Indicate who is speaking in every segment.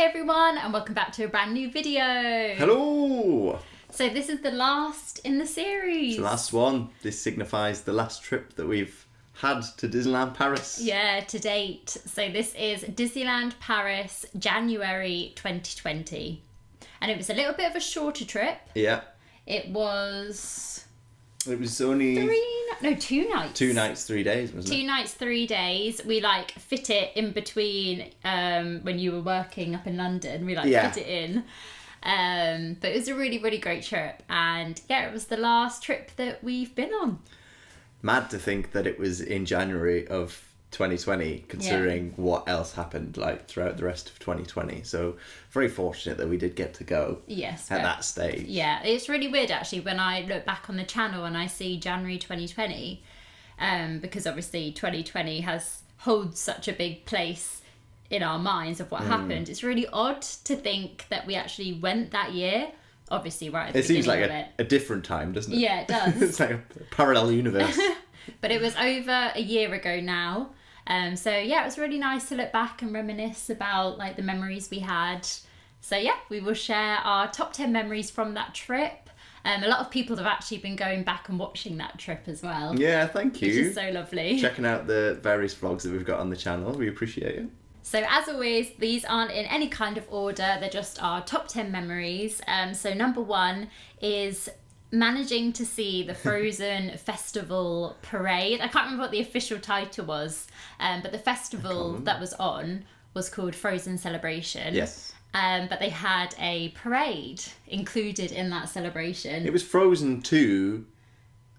Speaker 1: Hi everyone, and welcome back to a brand new video.
Speaker 2: Hello!
Speaker 1: So this is the last in the series.
Speaker 2: It's the last one. This signifies the last trip that we've had to Disneyland Paris.
Speaker 1: Yeah, to date. So this is Disneyland Paris, January 2020. And it was a little bit of a shorter trip.
Speaker 2: Yeah.
Speaker 1: It was
Speaker 2: only
Speaker 1: 2 nights.
Speaker 2: 2 nights, 3 days, wasn't it?
Speaker 1: 2 nights, 3 days. We fit it in between when you were working up in London. We fit it in. But it was a really, really great trip. And yeah, it was the last trip that we've been on.
Speaker 2: Mad to think that it was in January of 2020, considering what else happened throughout the rest of 2020. So very fortunate that we did get to go.
Speaker 1: Yes,
Speaker 2: at that stage.
Speaker 1: Yeah, it's really weird actually when I look back on the channel and I see January 2020, because obviously 2020 holds such a big place in our minds of what happened. It's really odd to think that we actually went that year. Obviously, right at the beginning of it. It seems
Speaker 2: like a different time, doesn't it?
Speaker 1: Yeah, it does.
Speaker 2: It's like a parallel universe.
Speaker 1: But it was over a year ago now. So yeah, it was really nice to look back and reminisce about the memories we had. So yeah, we will share our top 10 memories from that trip. A lot of people have actually been going back and watching that trip as well.
Speaker 2: Yeah, thank you.
Speaker 1: Which is so lovely.
Speaker 2: Checking out the various vlogs that we've got on the channel. We appreciate it.
Speaker 1: So as always, these aren't in any kind of order. They're just our top 10 memories. So number 1 is managing to see the Frozen Festival parade. I can't remember what the official title was, but the festival that was on was called Frozen Celebration.
Speaker 2: Yes.
Speaker 1: But they had a parade included in that celebration.
Speaker 2: It was Frozen 2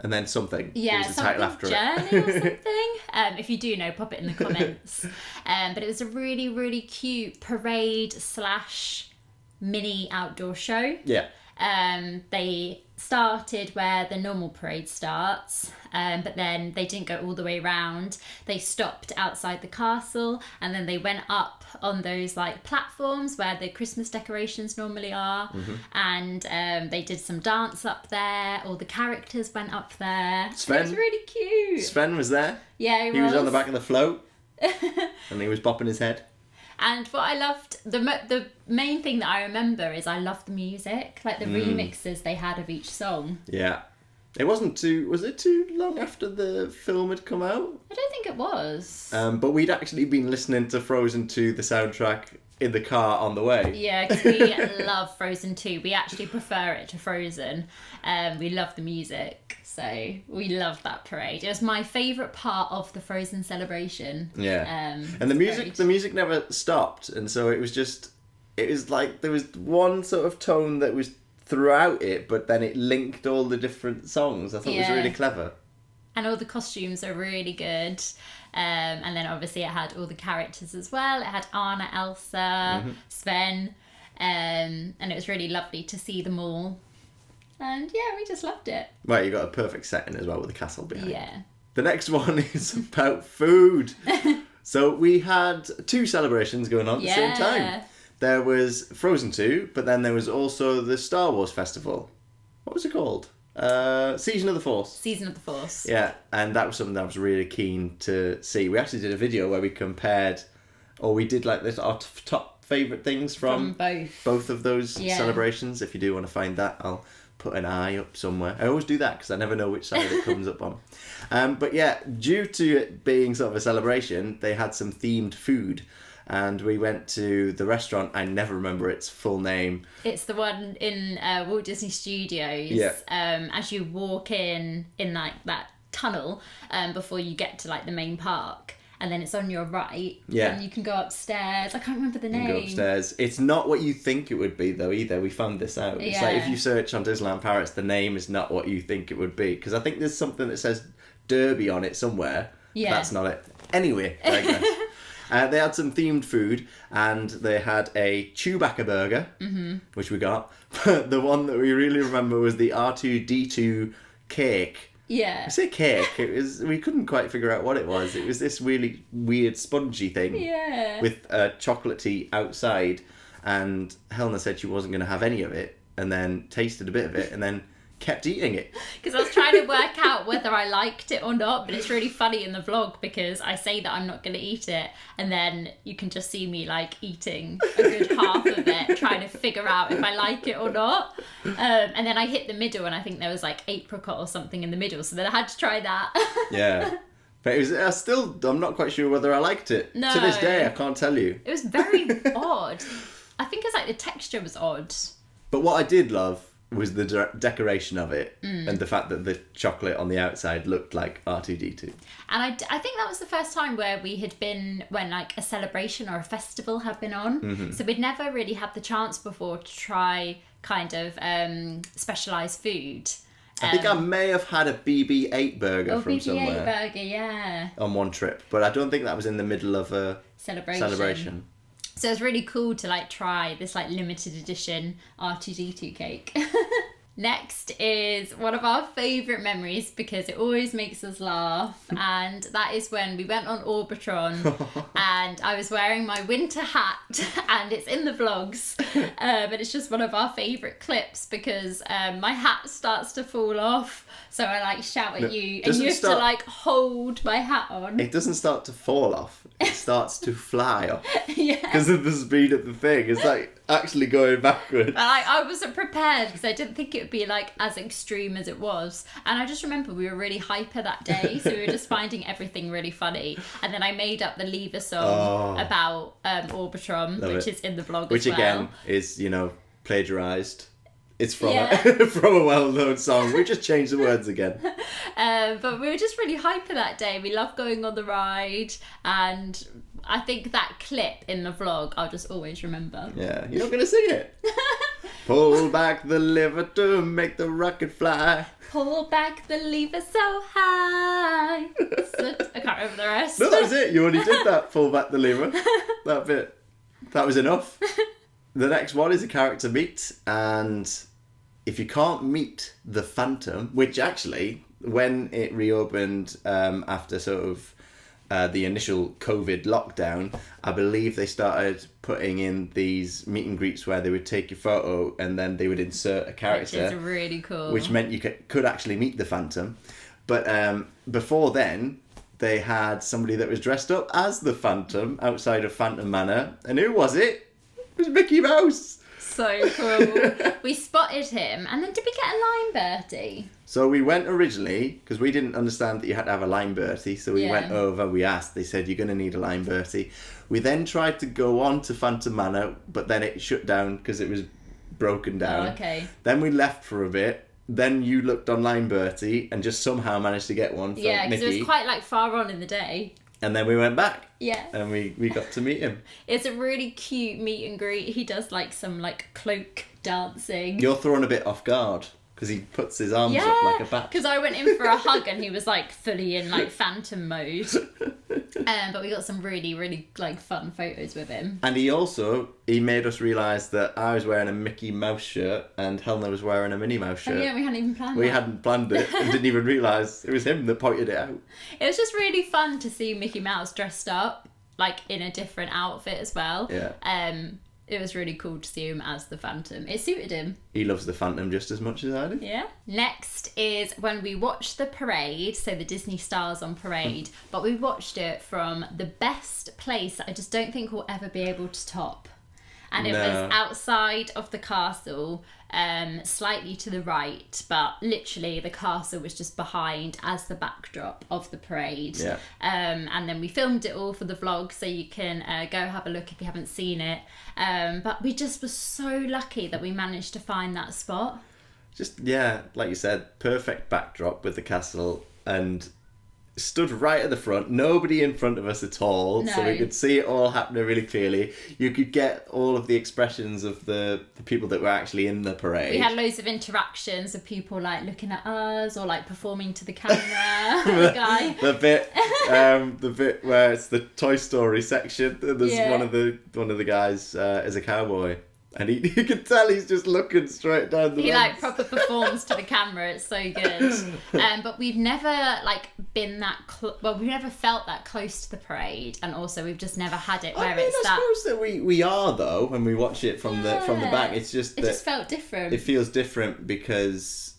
Speaker 2: and then something.
Speaker 1: Yeah,
Speaker 2: it was the title after
Speaker 1: Journey
Speaker 2: it.
Speaker 1: or something. If you do know, pop it in the comments. But it was a really, really cute parade / mini outdoor show.
Speaker 2: Yeah.
Speaker 1: They started where the normal parade starts, but then they didn't go all the way around. They stopped outside the castle, and then they went up on those platforms where the Christmas decorations normally are. And they did some dance up there. All the characters went up there.
Speaker 2: Sven,
Speaker 1: it was really cute.
Speaker 2: Sven was there.
Speaker 1: Yeah,
Speaker 2: he was on the back of the float. And he was bopping his head.
Speaker 1: And what I loved, the main thing that I remember is I loved the music, the remixes they had of each song.
Speaker 2: Yeah. Was it too long after the film had come out?
Speaker 1: I don't think it was.
Speaker 2: But we'd actually been listening to Frozen 2, the soundtrack, in the car on the way.
Speaker 1: Yeah, because we love Frozen 2. We actually prefer it to Frozen. We love the music, so we loved that parade. It was my favourite part of the Frozen celebration.
Speaker 2: Yeah, and the music never stopped, and so it was there was one sort of tone that was throughout it, but then it linked all the different songs. I thought it was really clever. And
Speaker 1: all the costumes are really good. And then obviously it had all the characters as well. It had Anna, Elsa, Sven, and it was really lovely to see them all. And yeah, we just loved it.
Speaker 2: Right, you got a perfect setting as well with the castle behind.
Speaker 1: Yeah.
Speaker 2: The next one is about food. So we had 2 celebrations going on at the same time. There was Frozen 2, but then there was also the Star Wars Festival. What was it called? Season of the Force.
Speaker 1: Season of the Force.
Speaker 2: Yeah, and that was something that I was really keen to see. We actually did a video where we compared, or we did our top favourite things from both of those celebrations. If you do want to find that, I'll put an eye up somewhere. I always do that because I never know which side it comes up on. But yeah, due to it being sort of a celebration, they had some themed food. And we went to the restaurant. I never remember its full name. It's
Speaker 1: the one in Walt Disney Studios.
Speaker 2: Yeah.
Speaker 1: As you walk in that tunnel before you get to the main park. And then it's on your right.
Speaker 2: Yeah.
Speaker 1: And you can go upstairs. I can't remember the name.
Speaker 2: You can go upstairs. It's not what you think it would be, though, either. We found this out.
Speaker 1: Yeah.
Speaker 2: It's if you search on Disneyland Paris, the name is not what you think it would be. Because I think there's something that says Derby on it somewhere.
Speaker 1: Yeah.
Speaker 2: That's not it. Anyway, I digress. They had some themed food, and they had a Chewbacca burger, which we got. But the one that we really remember was the R2-D2 cake.
Speaker 1: Yeah.
Speaker 2: I say cake. We couldn't quite figure out what it was. It was this really weird spongy thing.
Speaker 1: Yeah.
Speaker 2: With chocolatey outside, and Helena said she wasn't going to have any of it, and then tasted a bit of it, and then kept eating it.
Speaker 1: Because I was trying to work out whether I liked it or not, but it's really funny in the vlog because I say that I'm not going to eat it, and then you can just see me like eating a good half of it, trying to figure out if I like it or not. And then I hit the middle, and I think there was like apricot or something in the middle, so then I had to try that.
Speaker 2: Yeah. But it was I'm not quite sure whether I liked it.
Speaker 1: No.
Speaker 2: To this day, I can't tell you.
Speaker 1: It was very odd. I think it's like the texture was odd.
Speaker 2: But what I did love was the decoration of it and the fact that the chocolate on the outside looked like R2-D2.
Speaker 1: And I think that was the first time where we had been when like a celebration or a festival had been on. Mm-hmm. So we'd never really had the chance before to try kind of specialised food.
Speaker 2: I think I may have had a BB-8 burger from
Speaker 1: BB-8
Speaker 2: somewhere.
Speaker 1: burger, yeah.
Speaker 2: On one trip. But I don't think that was in the middle of a celebration.
Speaker 1: So it was really cool to like try this like limited edition R2-D2 cake. Next is one of our favourite memories because it always makes us laugh, and that is when we went on Orbitron and I was wearing my winter hat, and it's in the vlogs, but it's just one of our favourite clips because my hat starts to fall off, so I like shout at you and you have to like hold my hat on.
Speaker 2: It doesn't start to fall off, it starts to fly off.
Speaker 1: Yeah.
Speaker 2: Because of the speed of the thing, it's like actually going backwards.
Speaker 1: And I wasn't prepared because I didn't think it would be like as extreme as it was. And I just remember we were really hyper that day, so we were just finding everything really funny. And then I made up the Lever song about Orbitron, which is in the vlog
Speaker 2: which
Speaker 1: as well.
Speaker 2: Which again is, plagiarised. It's from from a well-known song. We just changed the words again.
Speaker 1: But we were just really hyper that day. We loved going on the ride, and I think that clip in the vlog I'll just always remember.
Speaker 2: Yeah, you're not going to sing it. Pull back the lever to make the rocket fly.
Speaker 1: Pull back the lever so high. So, I can't remember the rest.
Speaker 2: No, that was it. You already did that. Pull back the lever. That bit. That was enough. The next one is a character meet, and if you can't meet the Phantom, which actually, when it reopened after sort of the initial COVID lockdown, I believe they started putting in these meet and greets where they would take your photo and then they would insert a character.
Speaker 1: Which is really cool.
Speaker 2: Which meant you could actually meet the Phantom. But before then, they had somebody that was dressed up as the Phantom outside of Phantom Manor. And who was it? It was Mickey Mouse.
Speaker 1: So cool. We spotted him, and then did we get a Lime Bertie?
Speaker 2: So we went originally, because we didn't understand that you had to have a Lime Bertie, so we went over, we asked, they said, you're going to need a Lime Bertie. We then tried to go on to Phantom Manor, but then it shut down because it was broken down.
Speaker 1: Oh, okay.
Speaker 2: Then we left for a bit, then you looked on Lime Bertie, and just somehow managed to get one for Mickey.
Speaker 1: Yeah, because it was quite like far on in the day.
Speaker 2: And then we went back.
Speaker 1: Yeah.
Speaker 2: And we got to meet him.
Speaker 1: It's a really cute meet and greet. He does like some like cloak dancing.
Speaker 2: You're thrown a bit off guard because he puts his arms up like a bat.
Speaker 1: Because I went in for a hug and he was like fully in like Phantom mode. But we got some really, really like fun photos with him.
Speaker 2: And he made us realise that I was wearing a Mickey Mouse shirt and Helena was wearing a Minnie Mouse shirt.
Speaker 1: Oh yeah, we hadn't even planned
Speaker 2: We hadn't planned it and didn't even realise it was him that pointed it out.
Speaker 1: It was just really fun to see Mickey Mouse dressed up, like in a different outfit as well.
Speaker 2: Yeah.
Speaker 1: It was really cool to see him as the Phantom. It suited him.
Speaker 2: He loves the Phantom just as much as I do.
Speaker 1: Yeah. Next is when we watched the parade, so the Disney Stars on parade, but we watched it from the best place that I just don't think we'll ever be able to top. And it was outside of the castle, slightly to the right, but literally the castle was just behind as the backdrop of the parade.
Speaker 2: Yeah.
Speaker 1: And then we filmed it all for the vlog, so you can go have a look if you haven't seen it. But we just were so lucky that we managed to find that spot.
Speaker 2: Just, like you said, perfect backdrop with the castle and stood right at the front, nobody in front of us at all, so we could see it all happening really clearly. You could get all of the expressions of the people that were actually in the parade.
Speaker 1: We had loads of interactions of people like looking at us or like performing to the camera. The guy.
Speaker 2: the bit where it's the Toy Story section. There's one of the guys is a cowboy. And you can tell he's just looking straight down the
Speaker 1: He
Speaker 2: lens.
Speaker 1: like proper performs to the camera. It's so good. But we've never like been that we've never felt that close to the parade, and also we've just never had it where it's that.
Speaker 2: I suppose that we are though when we watch it from the back. It's just
Speaker 1: it just felt different.
Speaker 2: It feels different because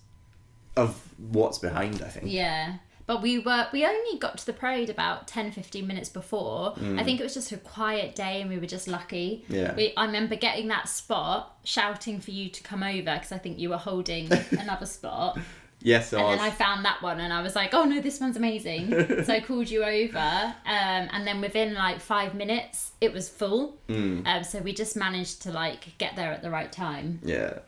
Speaker 2: of what's behind, I think.
Speaker 1: Yeah. But we only got to the parade about 10-15 minutes before. I think it was just a quiet day and we were just lucky.
Speaker 2: Yeah.
Speaker 1: I remember getting that spot, shouting for you to come over because I think you were holding another spot.
Speaker 2: Yes,
Speaker 1: and then I found that one and I was like, oh no, this one's amazing. So I called you over and then within like 5 minutes it was full. So we just managed to like get there at the right time.
Speaker 2: Yeah,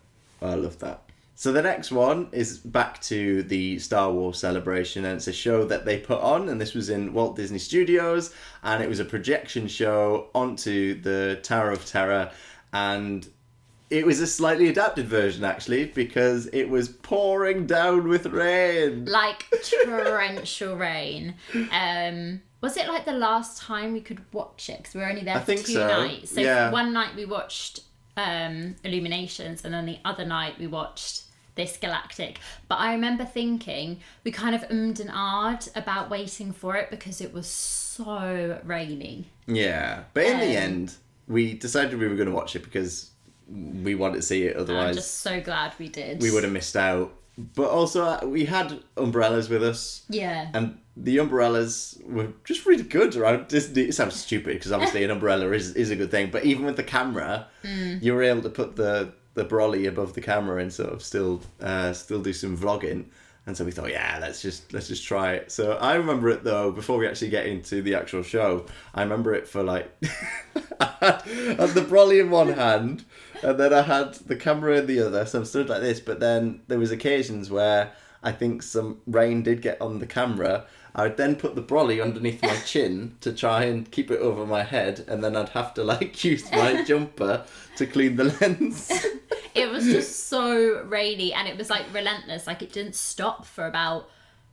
Speaker 2: I love that. So the next one is back to the Star Wars celebration, and it's a show that they put on, and this was in Walt Disney Studios, and it was a projection show onto the Tower of Terror, and it was a slightly adapted version actually, because it was pouring down with rain.
Speaker 1: Like torrential rain. Was it like the last time we could watch it? Because we were only there for 2 nights. So one night we watched Illuminations, and then the other night we watched this Galactic. But I remember thinking we kind of ummed and ahed about waiting for it because it was so rainy.
Speaker 2: Yeah, but in the end we decided we were going to watch it because we wanted to see it, otherwise
Speaker 1: I'm just so glad we did.
Speaker 2: We would have missed out. But also we had umbrellas with us.
Speaker 1: Yeah.
Speaker 2: And the umbrellas were just really good around Disney. It sounds stupid because obviously an umbrella is a good thing, but even with the camera, you were able to put the brolly above the camera and sort of still do some vlogging. And so we thought, yeah, let's just try it. So I remember it though, before we actually get into the actual show, I remember it for like I had the brolly in one hand and then I had the camera in the other, so I'm stood like this, but then there was occasions where I think some rain did get on the camera. I would then put the brolly underneath my chin to try and keep it over my head, and then I'd have to like use my jumper to clean the lens.
Speaker 1: It was just so rainy and it was like relentless. Like it didn't stop for about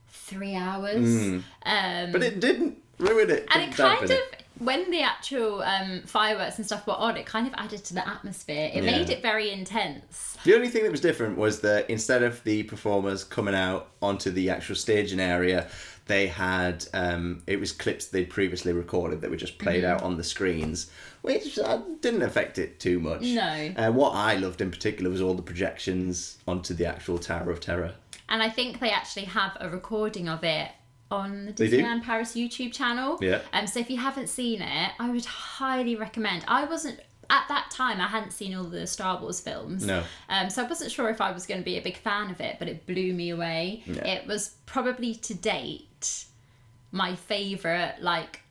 Speaker 1: 3 hours.
Speaker 2: But it didn't ruin it.
Speaker 1: And it kind of, when the actual fireworks and stuff were on, it kind of added to the atmosphere. It made it very intense.
Speaker 2: The only thing that was different was that instead of the performers coming out onto the actual staging area, they had, it was clips they'd previously recorded that were just played out on the screens, which didn't affect it too much.
Speaker 1: No.
Speaker 2: What I loved in particular was all the projections onto the actual Tower of Terror.
Speaker 1: And I think they actually have a recording of it on the Disneyland Paris YouTube channel.
Speaker 2: Yeah.
Speaker 1: So if you haven't seen it, I would highly recommend. At that time, I hadn't seen all the Star Wars films.
Speaker 2: No.
Speaker 1: So I wasn't sure if I was going to be a big fan of it, but it blew me away. Yeah. It was probably to date my favourite, like,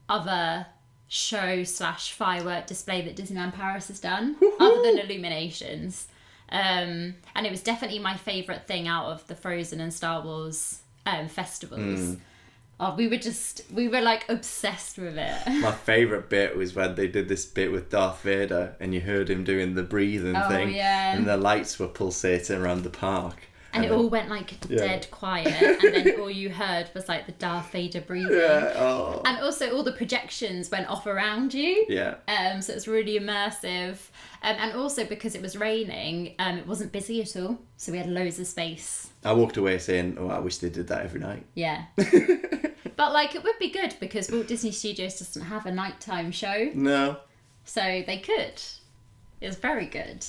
Speaker 1: other show/firework display that Disneyland Paris has done, other than Illuminations. And it was definitely my favourite thing out of the Frozen and Star Wars festivals. Oh, we were like obsessed with it.
Speaker 2: My favourite bit was when they did this bit with Darth Vader and you heard him doing the breathing thing.
Speaker 1: Yeah.
Speaker 2: And the lights were pulsating around the park.
Speaker 1: And it all went like dead quiet, and then all you heard was like the Darth Vader breathing.
Speaker 2: Yeah. Oh.
Speaker 1: And also all the projections went off around you.
Speaker 2: Yeah.
Speaker 1: So it was really immersive. And also because it was raining, it wasn't busy at all. So we had loads of space.
Speaker 2: I walked away saying, oh, I wish they did that every night.
Speaker 1: Yeah. But like it would be good because Walt Disney Studios doesn't have a nighttime show.
Speaker 2: No.
Speaker 1: So they could. It was very good.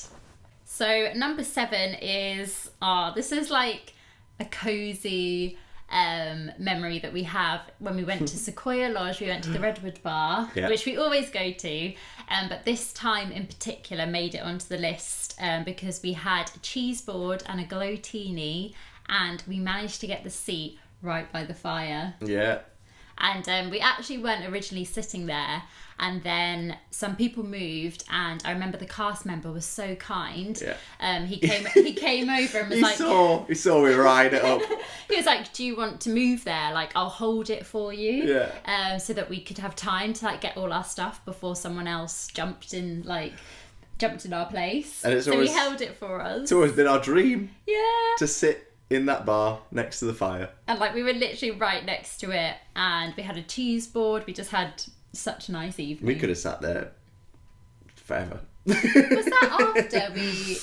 Speaker 1: So number 7 is, this is like a cozy memory that we have when we went to Sequoia Lodge. We went to the Redwood Bar, which we always go to. But this time in particular made it onto the list because we had a cheese board and a glowtini, and we managed to get the seat right by the fire.
Speaker 2: Yeah.
Speaker 1: And we actually weren't originally sitting there, and then some people moved, and I remember the cast member was so kind.
Speaker 2: Yeah.
Speaker 1: He came over and was
Speaker 2: he saw we riding it up.
Speaker 1: He was like, "Do you want to move there? Like, I'll hold it for you."
Speaker 2: Yeah.
Speaker 1: So that we could have time to like get all our stuff before someone else jumped in our place.
Speaker 2: And
Speaker 1: so he held it for us.
Speaker 2: It's always been our dream.
Speaker 1: Yeah.
Speaker 2: To sit in that bar next to the fire.
Speaker 1: And like we were literally right next to it, and we had a cheese board. We just had such a nice evening.
Speaker 2: We could have sat there forever.
Speaker 1: Was that after we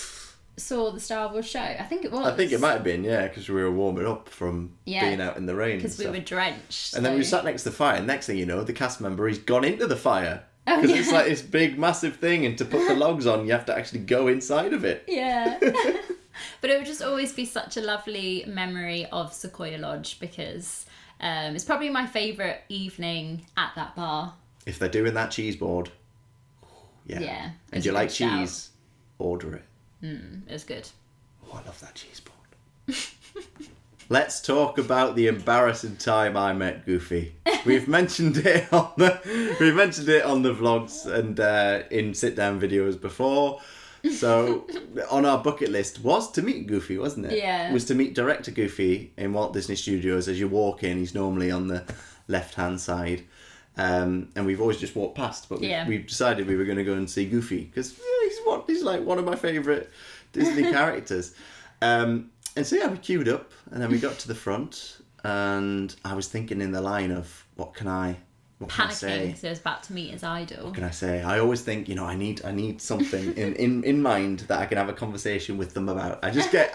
Speaker 1: saw the Star Wars show? I think it was.
Speaker 2: I think it might have been, yeah, because we were warming up from being out in the rain.
Speaker 1: Because we were drenched.
Speaker 2: And then we sat next to the fire, and next thing you know, the cast member, he's gone into the fire. Because it's like this big, massive thing, and to put the logs on, you have to actually go inside of it.
Speaker 1: Yeah. But it would just always be such a lovely memory of Sequoia Lodge because it's probably my favourite evening at that bar.
Speaker 2: If they're doing that cheese board,
Speaker 1: yeah.
Speaker 2: And you like cheese, order it.
Speaker 1: It was good.
Speaker 2: Oh, I love that cheese board. Let's talk about the embarrassing time I met Goofy. We've mentioned it on the vlogs and in sit down videos before. So on our bucket list was to meet Goofy, wasn't it?
Speaker 1: Yeah.
Speaker 2: Was to meet director Goofy in Walt Disney Studios. As you walk in, he's normally on the left hand side. And we've always just walked past, but we've decided we were going to go and see Goofy because he's like one of my favourite Disney characters. And so we queued up and then we got to the front and I was thinking in the line of what can I say?
Speaker 1: Because I was about to meet his idol.
Speaker 2: What can I say? I always think, I need something in mind that I can have a conversation with them about. I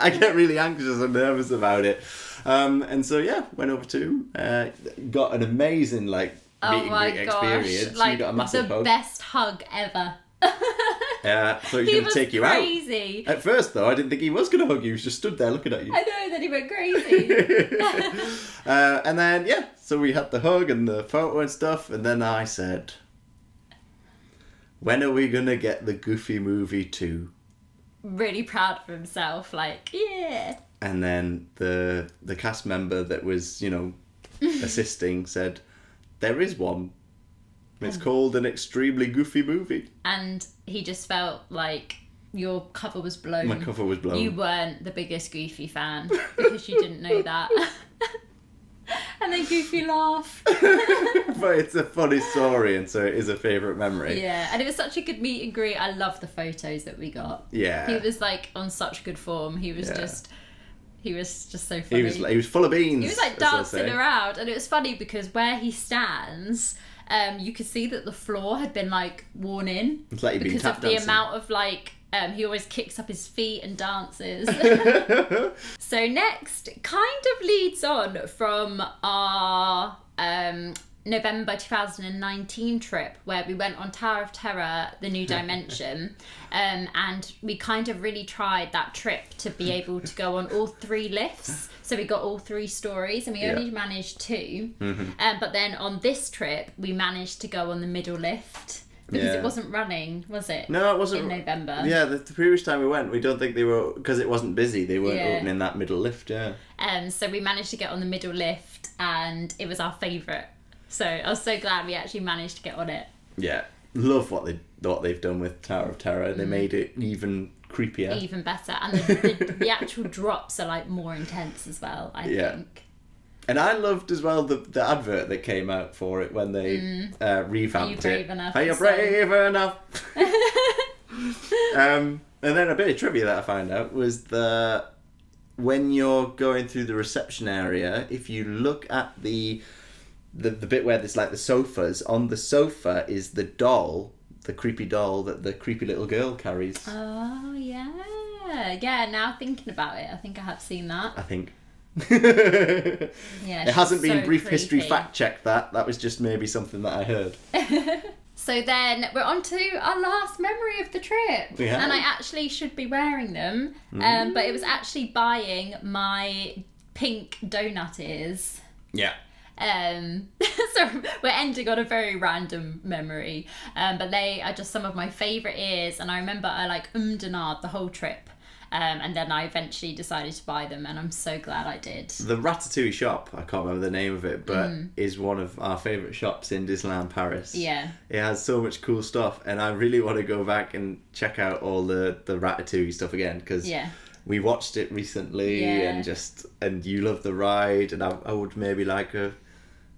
Speaker 2: get really anxious and nervous about it. And so went over to him, got an amazing meet and greet experience.
Speaker 1: Like
Speaker 2: you got a massive
Speaker 1: the
Speaker 2: hug.
Speaker 1: Best hug ever.
Speaker 2: I thought he was going to take you
Speaker 1: crazy.
Speaker 2: Out. At first, though, I didn't think he was going to hug you. He was just stood there looking at you.
Speaker 1: I know, then he went crazy.
Speaker 2: And then, so we had the hug and the photo and stuff. And then I said, when are we going to get the Goofy movie 2?
Speaker 1: Really proud of himself,
Speaker 2: And then the cast member that was, assisting said, there is one. It's called An Extremely Goofy Movie.
Speaker 1: And he just felt like your cover was blown.
Speaker 2: My cover was blown.
Speaker 1: You weren't the biggest Goofy fan because you didn't know that. And then Goofy laughed.
Speaker 2: But it's a funny story and so it is a favourite memory.
Speaker 1: Yeah, and it was such a good meet and greet. I love the photos that we got.
Speaker 2: Yeah.
Speaker 1: He was on such good form. He was just so funny.
Speaker 2: He was full of beans.
Speaker 1: He was dancing around and it was funny because where he stands... you could see that the floor had been worn in
Speaker 2: it's like
Speaker 1: because
Speaker 2: of
Speaker 1: the amount of he always kicks up his feet and dances. So next kind of leads on from our November 2019 trip where we went on Tower of Terror, The New Dimension, and we kind of really tried that trip to be able to go on all 3 lifts. So we got all 3 stories and we only managed 2.
Speaker 2: Mm-hmm.
Speaker 1: But then on this trip, we managed to go on the middle lift because it wasn't running, was it?
Speaker 2: No, it wasn't.
Speaker 1: In November.
Speaker 2: Yeah, the previous time we went, we don't think they were, because it wasn't busy, they weren't opening that middle lift,
Speaker 1: So we managed to get on the middle lift and it was our favourite. So I was so glad we actually managed to get on it.
Speaker 2: Yeah, love what they've done with Tower of Terror. They made it even creepier,
Speaker 1: even better, and the actual drops are more intense as well. I think.
Speaker 2: And I loved as well the advert that came out for it when they revamped it. Are you brave enough? And then a bit of trivia that I found out was when you're going through the reception area, if you look at the bit where there's the sofas, on the sofa is the doll, the creepy doll that the creepy little girl carries.
Speaker 1: Oh, yeah. Yeah, now thinking about it, I think I have seen that.
Speaker 2: I think.
Speaker 1: Yeah,
Speaker 2: it hasn't been brief
Speaker 1: creepy.
Speaker 2: history fact check that was just maybe something that I heard.
Speaker 1: So then we're on to our last memory of the trip.
Speaker 2: Yeah.
Speaker 1: And I actually should be wearing them, but it was actually buying my pink donut ears.
Speaker 2: Yeah.
Speaker 1: So we're ending on a very random memory, but they are just some of my favourite ears, and I remember I and ahed the whole trip, and then I eventually decided to buy them, and I'm so glad I did.
Speaker 2: The Ratatouille Shop, I can't remember the name of it, but is one of our favourite shops in Disneyland Paris.
Speaker 1: Yeah. It
Speaker 2: has so much cool stuff, and I really want to go back and check out all the Ratatouille stuff again, because we watched it recently, and you love the ride, and I would maybe like a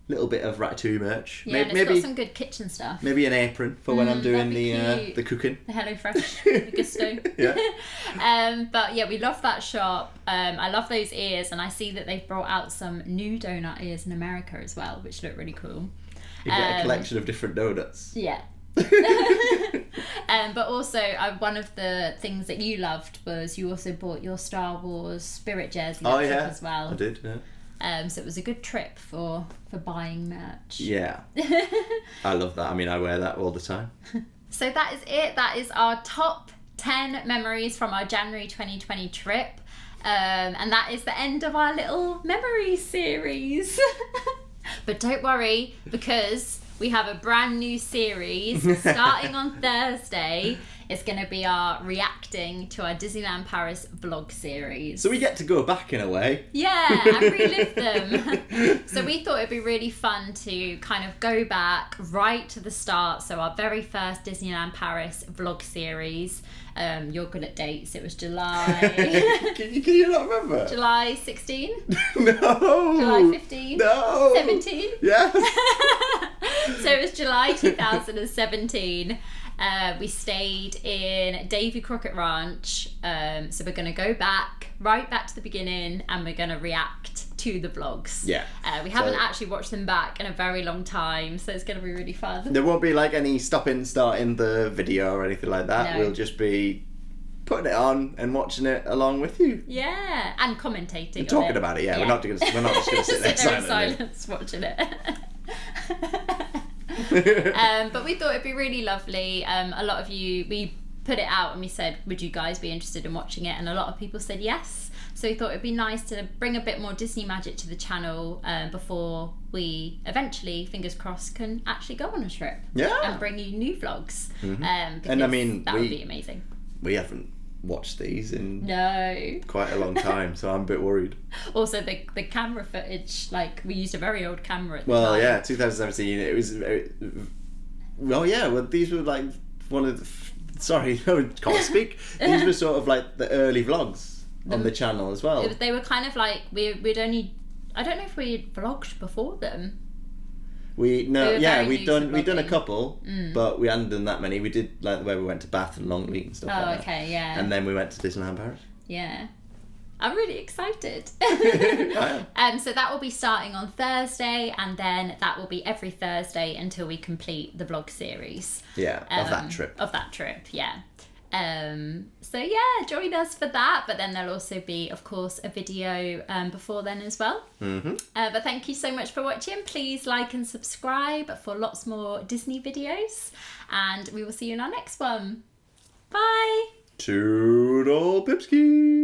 Speaker 2: little bit of Ratatouille merch.
Speaker 1: Yeah, and it's got some good kitchen stuff.
Speaker 2: Maybe an apron for when I'm doing the cooking.
Speaker 1: The HelloFresh, the gusto.
Speaker 2: Yeah.
Speaker 1: But yeah, we love that shop. I love those ears, and I see that they've brought out some new donut ears in America as well, which look really cool.
Speaker 2: You get a collection of different donuts.
Speaker 1: Yeah. But also, one of the things that you loved was you also bought your Star Wars Spirit jersey as well.
Speaker 2: I did, yeah.
Speaker 1: So it was a good trip for buying merch.
Speaker 2: Yeah. I love that. I mean, I wear that all the time.
Speaker 1: So that is it. That is our top 10 memories from our January 2020 trip. And that is the end of our little memories series. But don't worry, because we have a brand new series starting on Thursday. It's going to be our reacting to our Disneyland Paris vlog series.
Speaker 2: So we get to go back in a way.
Speaker 1: Yeah, and relive them. So we thought it'd be really fun to kind of go back right to the start. So our very first Disneyland Paris vlog series. You're good at dates. It was July.
Speaker 2: Can you not remember?
Speaker 1: July 16?
Speaker 2: No.
Speaker 1: July 15?
Speaker 2: No.
Speaker 1: 17?
Speaker 2: Yes.
Speaker 1: So it was July 2017. We stayed in Davy Crockett Ranch. So we're going to go right back to the beginning, and we're going to react to the vlogs.
Speaker 2: Yeah.
Speaker 1: We haven't actually watched them back in a very long time, so it's going to be really fun.
Speaker 2: There won't be like any starting the video or anything like that.
Speaker 1: No.
Speaker 2: We'll just be putting it on and watching it along with you.
Speaker 1: Yeah, and commentating
Speaker 2: And talking about it, yeah. We're not just going to sit there
Speaker 1: in
Speaker 2: silently.
Speaker 1: silence watching it. But we thought it'd be really lovely. A lot of you, we put it out and we said, would you guys be interested in watching it? And a lot of people said yes. So we thought it'd be nice to bring a bit more Disney magic to the channel before we eventually, fingers crossed, can actually go on a trip.
Speaker 2: Yeah.
Speaker 1: And bring you new vlogs.
Speaker 2: Mm-hmm.
Speaker 1: And I mean, that would be amazing.
Speaker 2: We haven't watched these in
Speaker 1: no
Speaker 2: quite a long time, so I'm a bit worried.
Speaker 1: Also, the camera footage, like, we used a very old camera at the
Speaker 2: well
Speaker 1: time.
Speaker 2: Yeah, 2017, it was these were like one of the, sorry, no, can't speak. These were sort of like the early vlogs on the channel as well.
Speaker 1: They were kind of like, we'd only, I don't know if we had vlogged before them.
Speaker 2: We'd done a couple, but we hadn't done that many. We did like where we went to Bath and Longleat and stuff like that.
Speaker 1: Oh, okay, yeah.
Speaker 2: And then we went to Disneyland Paris.
Speaker 1: Yeah. I'm really excited.
Speaker 2: I am.
Speaker 1: So that will be starting on Thursday, and then that will be every Thursday until we complete the vlog series.
Speaker 2: Yeah, of that trip.
Speaker 1: Of that trip, yeah. So yeah, join us for that. But then there'll also be, of course, a video before then as well.
Speaker 2: Mm-hmm.
Speaker 1: But thank you so much for watching. Please like and subscribe for lots more Disney videos, and we will see you in our next one. Bye.
Speaker 2: Toodle Pipski.